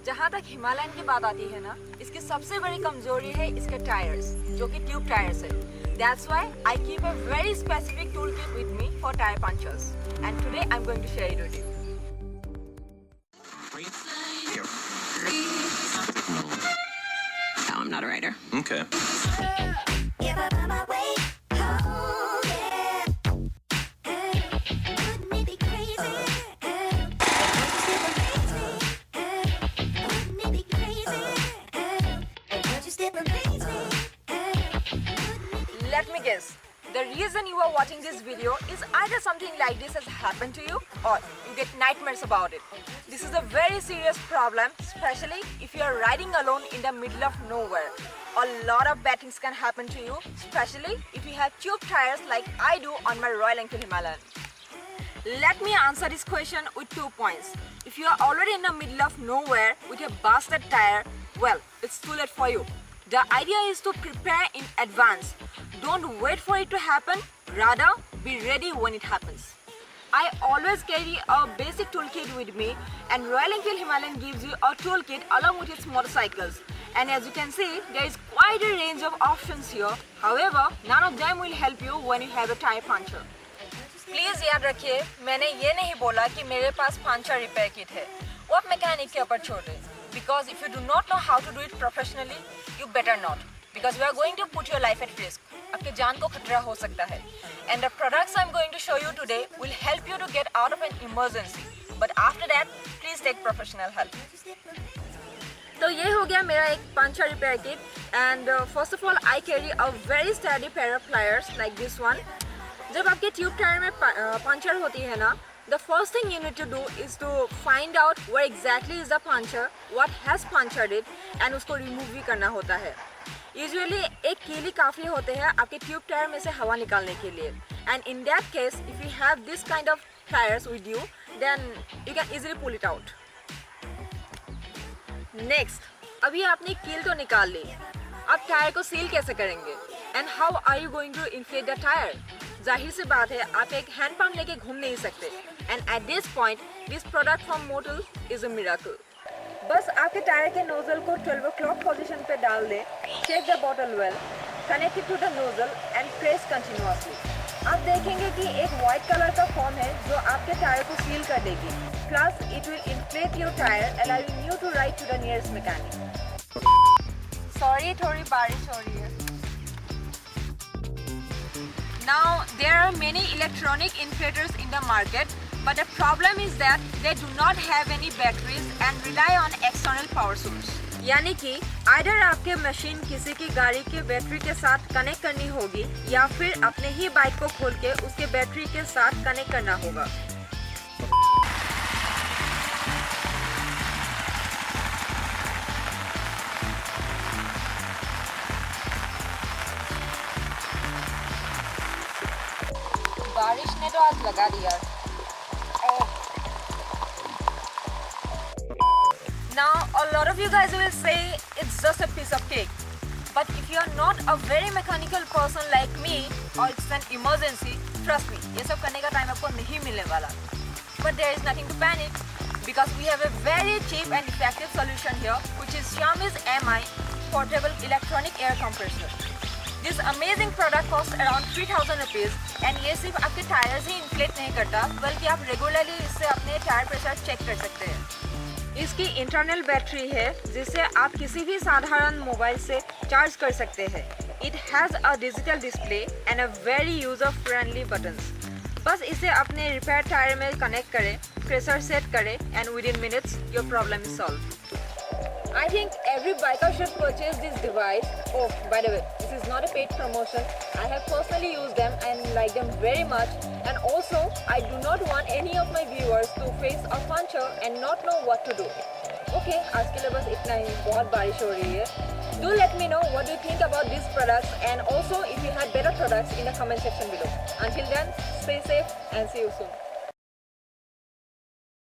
जहाँ तक हिमालयन की बात आती है ना, इसकी सबसे बड़ी कमजोरी है इसके टायर्स, जो कि ट्यूब टायर्स है। That's why I keep a very specific toolkit with me for tire punctures, and today I'm going to share it with you. No, I'm not a writer. Okay. Let me guess. The reason you are watching this video is either something like this has happened to you or you get nightmares about it. This is a very serious problem, especially if you are riding alone in the middle of nowhere. A lot of bad things can happen to you, especially if you have tube tires like I do on my Royal Enfield Himalayan. Let me answer this question with 2 points. If you are already in the middle of nowhere with a busted tire, well, it's too late for you. The idea is to prepare in advance. Don't wait for it to happen, rather be ready when it happens. I always carry a basic toolkit with me, and Royal Enfield Himalayan gives you a toolkit along with its motorcycles. And as you can see, there is quite a range of options here. However, none of them will help you when you have a tire puncture. Please याद रखिए, मैंने ये नहीं बोला कि मेरे पास puncture repair kit है, वो आप मैकेनिक के ऊपर छोड़ दें. Because if you do not know how to do it professionally, you better not. Because we are going to put your life at risk. आपके जान को खतरा हो सकता है. And the products I'm going to show you today will help you to get out of an emergency. But after that, please take professional help. तो ये हो गया मेरा एक puncture repair kit. And first of all, I carry a very sturdy pair of pliers like this one. जब आपके tube tyre में puncture होती है ना, the first thing you need to do is to find out where exactly is the puncture, what has punctured it, and उसको remove भी करना होता है. Usually एक कीली काफ़ी होते हैं आपके ट्यूब टायर में से हवा निकालने के लिए. And in that case, if you have this kind of pliers with you, then you can easily pull it out. Next, अभी आपने कील तो निकाल ली. अब टायर को सील कैसे करेंगे? And how are you going to inflate the tire? जाहिर सी बात है, आप एक हैंड पंप लेके घूम नहीं सकते. And at this point, this product from Motul is a miracle. बस आपके टायर के नोजल को 12 o'clock पोजीशन पे डाल दें. Check the bottle well, connect it to the nozzle and press continuously. आप देखेंगे कि एक white कलर का फॉर्म है जो आपके टायर को सील कर देगी. Plus, it will inflate your tire, allowing you to ride to the nearest mechanic. Sorry, थोड़ी बारिश हो रही है. Now, there are many electronic inflators in the market, but the problem is that they do not have any batteries and rely on external power source. यानी कि either आपके machine किसी की गाड़ी के बैटरी के साथ कनेक्ट करनी होगी या फिर अपने ही बाइक को खोल के उसके बैटरी के साथ कनेक्ट करना होगा. बारिश ने तो आज लगा दिया. Now a lot of you guys will say it's just a piece of cake. But if you are not a very mechanical person like me or it's an emergency, trust me, ये सब करने का time आपको नहीं मिलने वाला. But there is nothing to panic because we have a very cheap and effective solution here, which is Xiaomi's Mi portable electronic air compressor. This amazing product costs around 3000 rupees and ये सिर्फ आपके tyres ही inflate नहीं करता, बल्कि आप regularly इससे अपने tyre pressure check कर सकते हैं. इसकी इंटरनल बैटरी है जिसे आप किसी भी साधारण मोबाइल से चार्ज कर सकते हैं. It has a digital display and a very user friendly buttons. बस इसे अपने रिपेयर टायर में कनेक्ट करें, प्रेशर सेट करें and within minutes your problem is solved. I think every biker should purchase this device. Oh, by the way, this is not a paid promotion. I have personally used them and like them very much. And also, I do not want any of my viewers to face a puncture and not know what to do. Okay, आज के लिए बस इतना ही. बहुत बारिश हो रही है. Do let me know what you think about these products and also if you have better products in the comment section below. Until then, stay safe and see you soon.